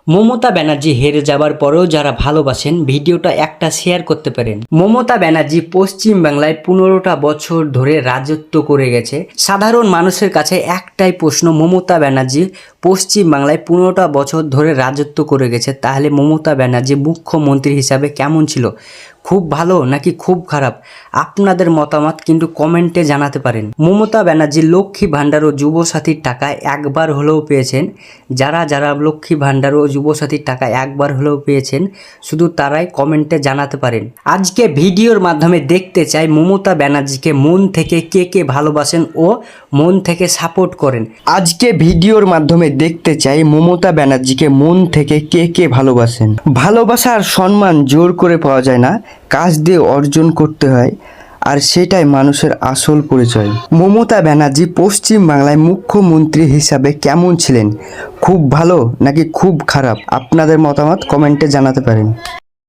মমতা ব্যানার্জি হেরে যাবার পরেও যারা ভালোবাসেন ভিডিওটা একটা শেয়ার করতে পারেন। মমতা ব্যানার্জি পশ্চিম বাংলায় 15টা বছর ধরে রাজত্ব করে গেছে। সাধারণ মানুষের কাছে একটাই প্রশ্ন, মমতা ব্যানার্জি পশ্চিম বাংলায় 15টা বছর ধরে রাজত্ব করে গেছে, তাহলে মমতা ব্যানার্জি মুখ্যমন্ত্রী হিসাবে কেমন ছিল? খুব ভালো নাকি খুব খারাপ? আপনাদের মতামত কিন্তু কমেন্টে জানাতে পারেন। মমতা ব্যানার্জি লক্ষ্মী ভাণ্ডার ও যুবসাথীর টাকা একবার হলেও পেয়েছেন। যারা যারা লক্ষ্মী ভাণ্ডার ও যুবসাথীর টাকা একবার হলেও পেয়েছেন শুধু তারাই কমেন্টে জানাতে পারেন। আজকে ভিডিওর মাধ্যমে দেখতে চাই মমতা ব্যানার্জিকে মন থেকে কে কে ভালোবাসেন ও মন থেকে সাপোর্ট করেন। আজকে ভিডিওর মাধ্যমে দেখতে চাই মমতা ব্যানার্জিকে মন থেকে কে কে ভালোবাসেন। ভালোবাসা আর সম্মান জোর করে পাওয়া যায় না, কাজ দিয়ে অর্জন করতে হয়, আর সেটাই মানুষের আসল পরিচয়। মমতা ব্যানার্জি পশ্চিম বাংলায় মুখ্যমন্ত্রী হিসাবে কেমন ছিলেন? খুব ভালো নাকি খুব খারাপ? আপনাদের মতামত কমেন্টে জানাতে পারেন।